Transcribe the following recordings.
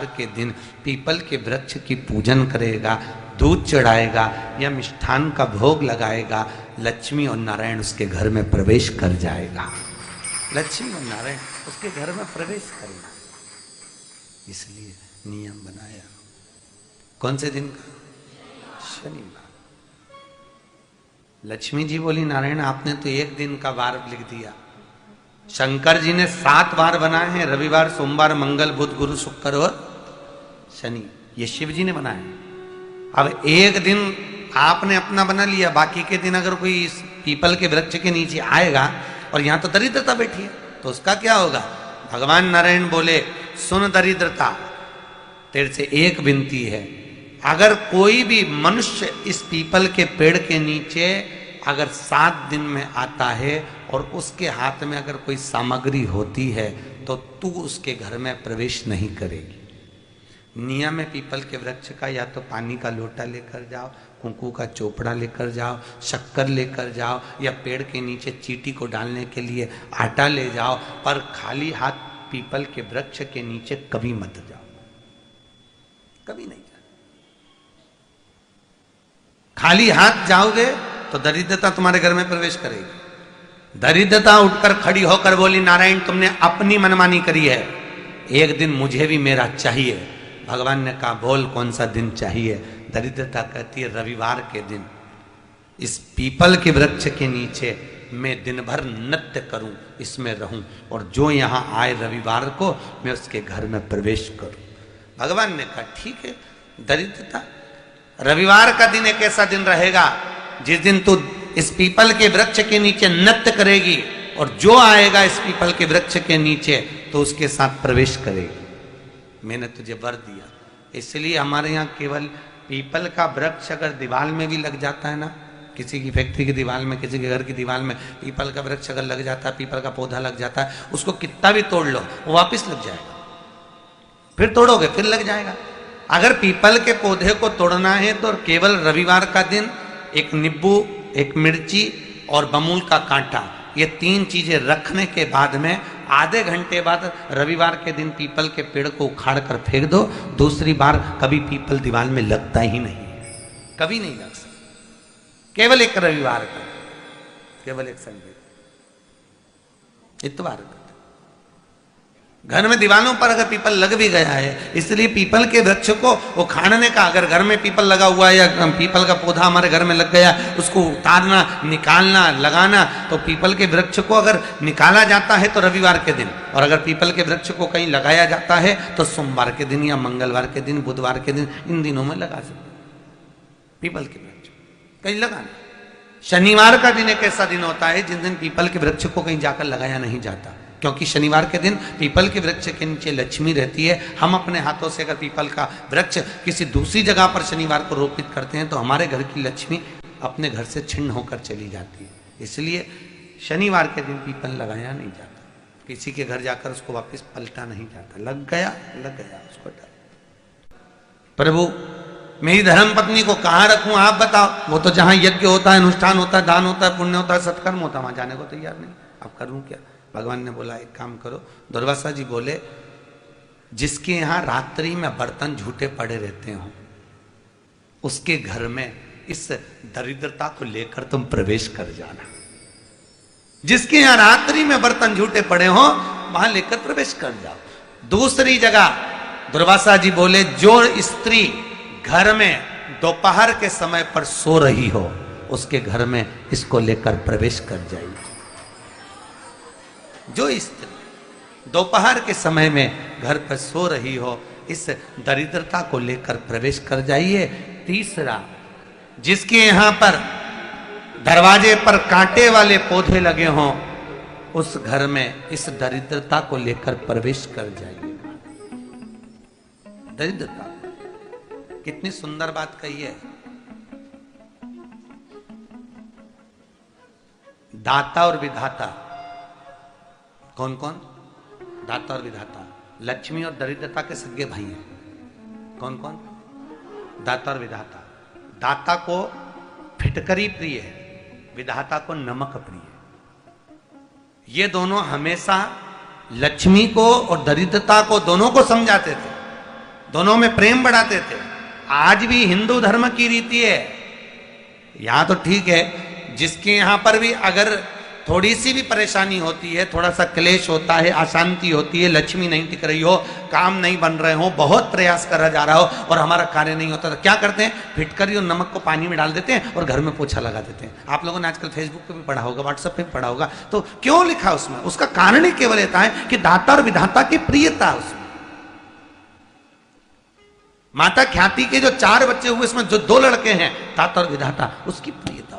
रविवार के दिन पीपल के वृक्ष की पूजन करेगा, दूध चढ़ाएगा या मिष्ठान का भोग लगाएगा, लक्ष्मी और नारायण उसके घर में प्रवेश कर जाएगा। लक्ष्मी और नारायण उसके घर में प्रवेश करेगा। इसलिए नियम बनाया। कौन से दिन का? शनिवार। लक्ष्मी जी बोली नारायण आपने तो एक दिन का वार लिख दिया, शंकर जी ने 7 वार बनाए हैं, रविवार, सोमवार, मंगल, बुध, गुरु, शुक्र और शनि। ये शिव जी ने बनाया। अब एक दिन आपने अपना बना लिया, बाकी के दिन अगर कोई इस पीपल के वृक्ष के नीचे आएगा और यहां तो दरिद्रता बैठी है तो उसका क्या होगा? भगवान नारायण बोले सुन दरिद्रता, तेरे से एक विनती है, अगर कोई भी मनुष्य इस पीपल के पेड़ के नीचे अगर 7 दिन में आता है और उसके हाथ में अगर कोई सामग्री होती है तो तू उसके घर में प्रवेश नहीं करेगी। नियम है पीपल के वृक्ष का, या तो पानी का लोटा लेकर जाओ, कुंकू का चोपड़ा लेकर जाओ, शक्कर लेकर जाओ, या पेड़ के नीचे चींटी को डालने के लिए आटा ले जाओ, पर खाली हाथ पीपल के वृक्ष के नीचे कभी मत जाओ, कभी नहीं जाओ। खाली हाथ जाओगे तो दरिद्रता तुम्हारे घर में प्रवेश करेगी। दरिद्रता उठकर खड़ी होकर बोली नारायण तुमने अपनी मनमानी करी है, एक दिन मुझे भी मेरा चाहिए। भगवान ने कहा बोल कौन सा दिन चाहिए? दरिद्रता कहती है रविवार के दिन इस पीपल के वृक्ष के नीचे मैं दिन भर नृत्य करूं, इसमें रहूं, और जो यहां आए रविवार को मैं उसके घर में प्रवेश करूं। भगवान ने कहा ठीक है। दरिद्रता रविवार का दिन एक ऐसा दिन रहेगा जिस दिन तू इस पीपल के वृक्ष के नीचे नृत्य करेगी और जो आएगा इस पीपल के वृक्ष के नीचे तो उसके साथ प्रवेश करेगी। मैंने तुझे वर दिया। इसलिए हमारे यहाँ केवल पीपल का वृक्ष अगर दीवार में भी लग जाता है ना, किसी की फैक्ट्री की दीवार में, किसी के घर की दीवार में पीपल का वृक्ष अगर लग जाता है, पीपल का पौधा लग जाता है, उसको कितना भी तोड़ लो वो वापिस लग जाएगा। फिर तोड़ोगे फिर लग जाएगा। अगर पीपल के पौधे को तोड़ना है तो केवल रविवार का दिन एक नींबू, एक मिर्ची और बमूल का कांटा, ये 3 चीजें रखने के बाद में आधे घंटे बाद रविवार के दिन पीपल के पेड़ को उखाड़ कर फेंक दो। दूसरी बार कभी पीपल दीवार में लगता ही नहीं, कभी नहीं लग सकता। केवल एक रविवार का, केवल एक संडे, इतवार का। घर में दीवारों पर अगर पीपल लग भी गया है, इसलिए पीपल के वृक्ष को उखाड़ने का, अगर घर में पीपल लगा हुआ है या पीपल का पौधा हमारे घर में लग गया, उसको उतारना, निकालना, लगाना, तो पीपल के वृक्ष को अगर निकाला जाता है तो रविवार के दिन, और अगर पीपल के वृक्ष को कहीं लगाया जाता है तो सोमवार के दिन या मंगलवार के दिन, बुधवार के दिन, इन दिनों में लगा सकते पीपल के वृक्ष कहीं लगाना। शनिवार का दिन एक ऐसा दिन होता है जिस दिन पीपल के वृक्ष को कहीं जाकर लगाया नहीं जाता, क्योंकि शनिवार के दिन पीपल के वृक्ष के नीचे लक्ष्मी रहती है। हम अपने हाथों से अगर पीपल का वृक्ष किसी दूसरी जगह पर शनिवार को रोपित करते हैं तो हमारे घर की लक्ष्मी अपने घर से छिन्न होकर चली जाती है। इसलिए शनिवार के दिन पीपल लगाया नहीं जाता, किसी के घर जाकर उसको वापस पलटा नहीं जाता। लग गया उसको डर। प्रभु मेरी धर्म पत्नी को कहाँ रखूं आप बताओ? वो तो जहां यज्ञ होता है, अनुष्ठान होता है, दान होता है, पुण्य होता है, सत्कर्म होता है, वहां जाने को तैयार नहीं। अब करूं क्या? भगवान ने बोला एक काम करो। दुर्वासा जी बोले जिसके यहां रात्रि में बर्तन झूठे पड़े रहते हो उसके घर में इस दरिद्रता को लेकर तुम प्रवेश कर जाना। जिसके यहां रात्रि में बर्तन झूठे पड़े हो वहां लेकर प्रवेश कर जाओ। दूसरी जगह दुर्वासा जी बोले जो स्त्री घर में दोपहर के समय पर सो रही हो उसके घर में इसको लेकर प्रवेश कर जाइए। जो स्त्री दोपहर के समय में घर पर सो रही हो इस दरिद्रता को लेकर प्रवेश कर जाइए। तीसरा, जिसके यहां पर दरवाजे पर कांटे वाले पौधे लगे हों उस घर में इस दरिद्रता को लेकर प्रवेश कर जाइए। दरिद्रता कितनी सुंदर बात कही है। दाता और विधाता कौन कौन? दाता और विधाता। लक्ष्मी और दरिद्रता के सगे भाई हैं। कौन कौन? दाता और विधाता। दाता को फिटकरी प्रिय है, विधाता को नमक प्रिय है। ये दोनों हमेशा लक्ष्मी को और दरिद्रता को दोनों को समझाते थे। दोनों में प्रेम बढ़ाते थे। आज भी हिंदू धर्म की रीति है, यहां तो ठीक है, जिसके यहां पर भी अगर थोड़ी सी भी परेशानी होती है, थोड़ा सा क्लेश होता है, अशांति होती है, लक्ष्मी नहीं टिक रही हो, काम नहीं बन रहे हो, बहुत प्रयास करा जा रहा हो और हमारा कार्य नहीं होता, तो क्या करते हैं, फिटकरी और नमक को पानी में डाल देते हैं और घर में पोछा लगा देते हैं। आप लोगों ने आजकल फेसबुक पे भी पढ़ा होगा, व्हाट्सएप पे भी पढ़ा होगा। तो क्यों लिखा उसमें? उसका कारण ही केवल ये है कि दाता और विधाता की प्रियता उसमें। माता ख्याति के जो 4 बच्चे हुए, इसमें जो 2 लड़के हैं, दाता और विधाता, उसकी प्रियता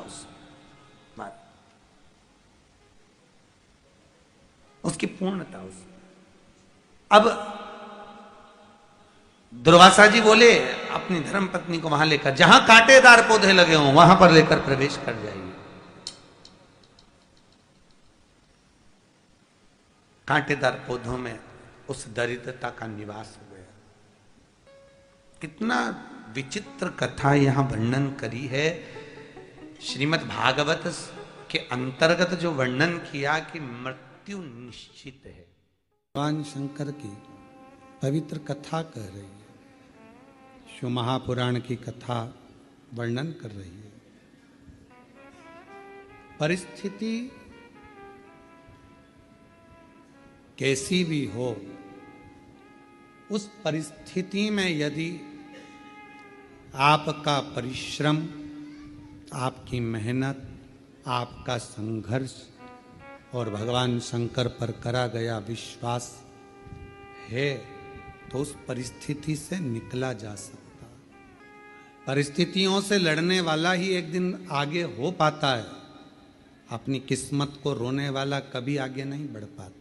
उसकी पूर्णता उस। अब दुर्वासा जी बोले अपनी धर्म पत्नी को वहां लेकर, जहां कांटेदार पौधे लगे हों वहां पर लेकर प्रवेश कर जाइए। कांटेदार पौधों में उस दरिद्रता का निवास हो गया। कितना विचित्र कथा यहां वर्णन करी है। श्रीमद् भागवत के अंतर्गत जो वर्णन किया कि मृत्यु निश्चित है, भगवान शंकर की पवित्र कथा कह रही है, शिव महापुराण की कथा वर्णन कर रही है। परिस्थिति कैसी भी हो, उस परिस्थिति में यदि आपका परिश्रम, आपकी मेहनत, आपका संघर्ष और भगवान शंकर पर करा गया विश्वास है, तो उस परिस्थिति से निकला जा सकता। परिस्थितियों से लड़ने वाला ही एक दिन आगे हो पाता है, अपनी किस्मत को रोने वाला कभी आगे नहीं बढ़ पाता।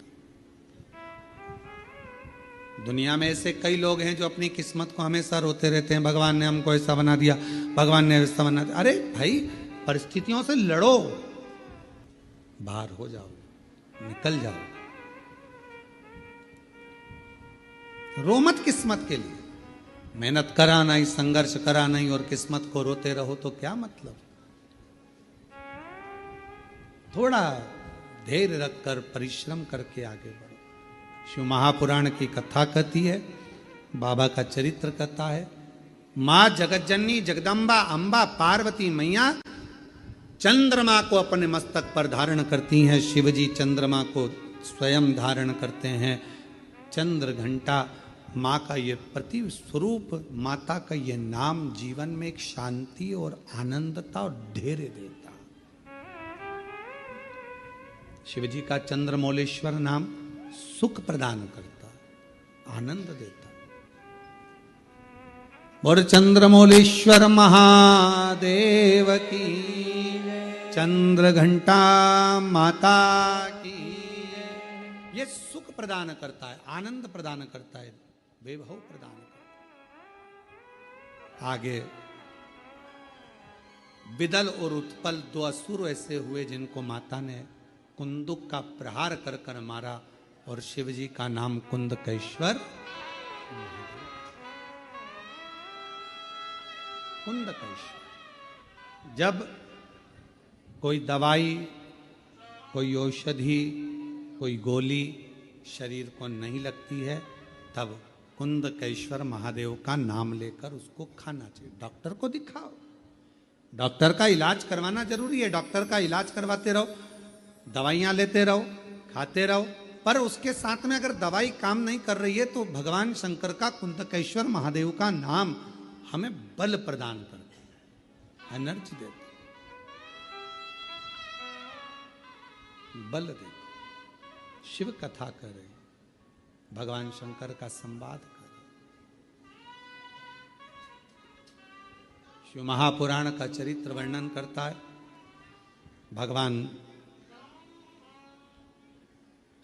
दुनिया में ऐसे कई लोग हैं जो अपनी किस्मत को हमेशा रोते रहते हैं, भगवान ने हमको ऐसा बना दिया, भगवान ने ऐसा बना दिया। अरे भाई, परिस्थितियों से लड़ो, बाहर हो जाओ, निकल जाओ, रो मत किस्मत के लिए। मेहनत करा नहीं, संघर्ष करा नहीं और किस्मत को रोते रहो तो क्या मतलब। थोड़ा धैर्य रखकर परिश्रम करके आगे बढ़ो। शिव महापुराण की कथा कहती है, बाबा का चरित्र कहता है, मां जगतजननी जगदम्बा अंबा पार्वती मैया चंद्रमा को अपने मस्तक पर धारण करती हैं। शिवजी चंद्रमा को स्वयं धारण करते हैं। चंद्र घंटा माँ का ये प्रति स्वरूप, माता का ये नाम जीवन में एक शांति और आनंदता और धैर्य देता। शिवजी का चंद्रमौलेश्वर नाम सुख प्रदान करता, आनंद देता। और चंद्रमौलेश्वर महादेव की, चंद्र घंटा माता की। ये सुख प्रदान करता है, आनंद प्रदान करता है, वैभव प्रदान करता है। आगे विदल और उत्पल 2 असुर ऐसे हुए जिनको माता ने कुंदुक का प्रहार कर कर मारा, और शिवजी का नाम कुंदकेश्वर। कुंदकेश्वर। जब कोई दवाई, कोई औषधि, कोई गोली शरीर को नहीं लगती है, तब कुंदकेश्वर महादेव का नाम लेकर उसको खाना चाहिए। डॉक्टर को दिखाओ, डॉक्टर का इलाज करवाना जरूरी है। डॉक्टर का इलाज करवाते रहो, दवाइयां लेते रहो, खाते रहो, पर उसके साथ में अगर दवाई काम नहीं कर रही है तो भगवान शंकर का, कुंदकेश्वर महादेव का नाम हमें बल प्रदान करता है, एनर्जी देता, बल देता। शिव कथा करे, भगवान शंकर का संवाद करे। शिव महापुराण का चरित्र वर्णन करता है। भगवान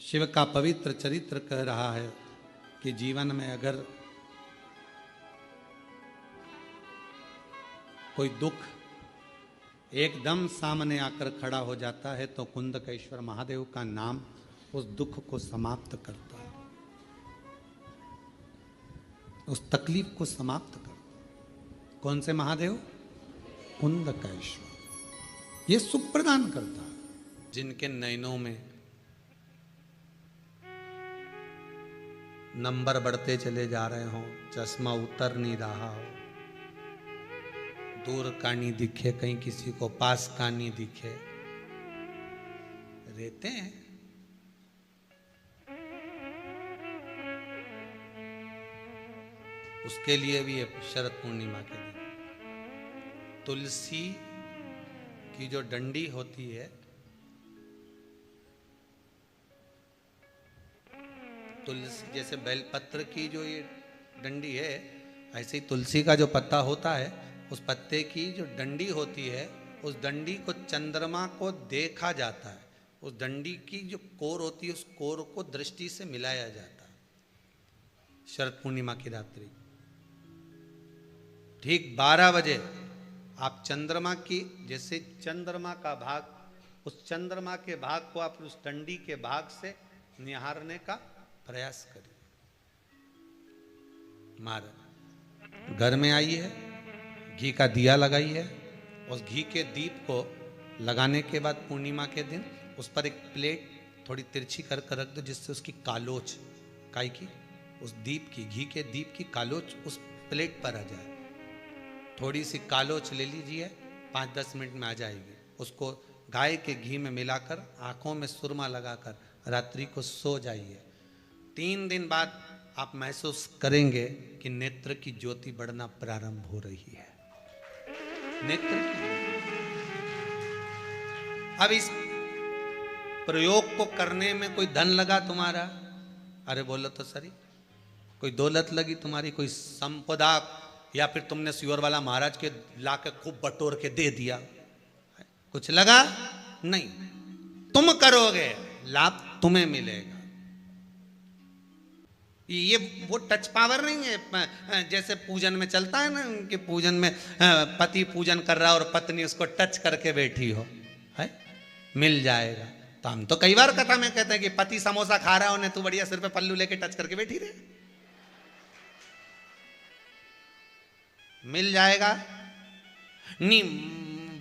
शिव का पवित्र चरित्र कह रहा है कि जीवन में अगर कोई दुख एकदम सामने आकर खड़ा हो जाता है तो कुंदकेश्वर महादेव का नाम उस दुख को समाप्त करता है, उस तकलीफ को समाप्त करता है। कौन से महादेव? कुंदकेश्वर। ये सुख प्रदान करता है। जिनके नयनों में नंबर बढ़ते चले जा रहे हो, चश्मा उतर नहीं रहा हो, दूर का नहीं दिखे, कहीं किसी को पास का नहीं दिखे, रहते हैं। उसके लिए भी है शरद पूर्णिमा के दिन तुलसी की जो डंडी होती है, तुलसी जैसे बेलपत्र की जो ये डंडी है, ऐसे ही तुलसी का जो पत्ता होता है, उस पत्ते की जो डंडी होती है, उस डंडी को चंद्रमा को देखा जाता है। उस डंडी की जो कोर होती है, उस कोर को दृष्टि से मिलाया जाता है शरद पूर्णिमा की रात्रि। ठीक 12 बजे आप चंद्रमा की, जैसे चंद्रमा का भाग, उस चंद्रमा के भाग को आप उस डंडी के भाग से निहारने का प्रयास करिए। घर में आई है, घी का दिया लगाई है, उस घी के दीप को लगाने के बाद पूर्णिमा के दिन उस पर एक प्लेट थोड़ी तिरछी कर रख दो, जिससे उसकी कालोच, काय की, उस दीप की, घी के दीप की कालोच उस प्लेट पर आ जाए। थोड़ी सी कालोच ले लीजिए, 5-10 मिनट में आ जाएगी। उसको गाय के घी में मिलाकर आंखों में सुरमा लगाकर रात्रि को सो जाइए। 3 दिन बाद आप महसूस करेंगे कि नेत्र की ज्योति बढ़ना प्रारंभ हो रही है। नेत्र की। अब इस प्रयोग को करने में कोई धन लगा तुम्हारा? अरे बोलो तो सही। कोई दौलत लगी तुम्हारी, कोई संपदा, या फिर तुमने सियोर वाला महाराज के लाके खूब बटोर के दे दिया, कुछ लगा? नहीं। तुम करोगे, लाभ तुम्हें मिलेगा। ये वो टच पावर नहीं है जैसे पूजन में चलता है ना, कि पूजन में पति पूजन कर रहा और पत्नी उसको टच करके बैठी हो, है, मिल जाएगा। तो हम तो कई बार कथा में कहते हैं कि पति समोसा खा रहा हो, तू बढ़िया सिर पे पल्लू लेके टच करके बैठी रहे, मिल जाएगा। नहीं,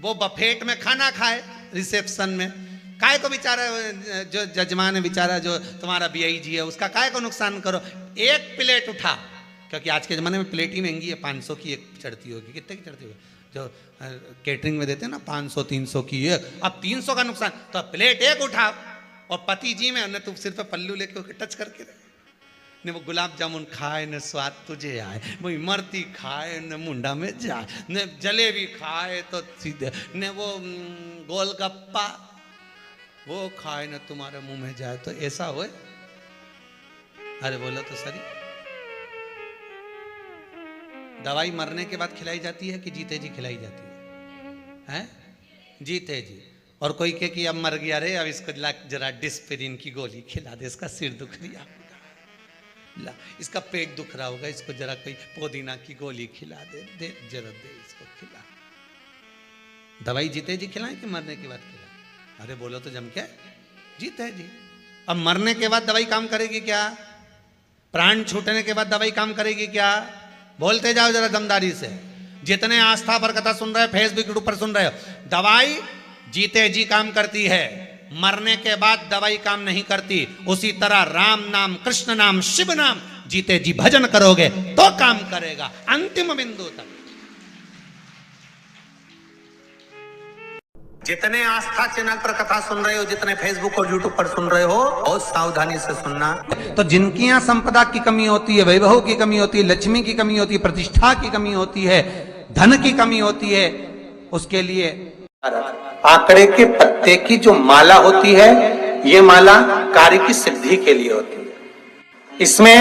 वो बफेट में खाना खाए रिसेप्शन में, काय को बेचारा जो जजमान है, बेचारा जो तुम्हारा बीआई जी है, उसका काय को नुकसान करो। एक प्लेट उठा, क्योंकि आज के ज़माने में प्लेट ही महंगी है, 500 की एक चढ़ती होगी, कितने की चढ़ती होगी जो केटरिंग में देते हैं ना, 500-300 की एक। अब 300 का नुकसान, तो प्लेट एक उठा और पति जी में न तू सिर पे पल्लू लेके टच करके रहे, ने वो गुलाब जामुन खाए न स्वाद तुझे आए, वो इमरती खाए न मुंडा में जाए, न जलेबी खाए तो सीधे, न वो गोलगप्पा वो खाए न तुम्हारे मुंह में जाए, तो ऐसा होए? अरे बोलो तो सही। दवाई मरने के बाद खिलाई जाती है कि जीते जी खिलाई जाती है? जीते जी। और कोई कहे कि अब मर गया रे, अब इसको जरा डिस्पेरिन की गोली खिला दे, इसका सिर दुख रहा होगा, इसका पेट दुख रहा होगा, इसको जरा कोई पुदीना की गोली खिला दे, जरा दे इसको खिला। दवाई जीते जी खिलाएं कि मरने के बाद खिलाएं? अरे बोलो तो जम के, जीते जी। अब मरने के बाद दवाई काम करेगी क्या? प्राण छूटने के बाद दवाई काम करेगी क्या? बोलते जाओ जरा दमदारी से। जितने आस्था पर कथा सुन रहे हो, फेसबुक यूट्यूब पर सुन रहे हो, दवाई जीते जी काम करती है, मरने के बाद दवाई काम नहीं करती। उसी तरह राम नाम, कृष्ण नाम, शिव नाम जीते जी भजन करोगे तो काम करेगा अंतिम बिंदु तक। जितने आस्था चैनल पर कथा सुन रहे हो, जितने फेसबुक और यूट्यूब पर सुन रहे हो, बहुत सावधानी से सुनना। तो जिनकी यहाँ संपदा की कमी होती है, वैभव की कमी होती है, लक्ष्मी की कमी होती है, प्रतिष्ठा की कमी होती है, धन की कमी होती है, उसके लिए आंकड़े के पत्ते की जो माला होती है, ये माला कार्य की सिद्धि के लिए होती है। इसमें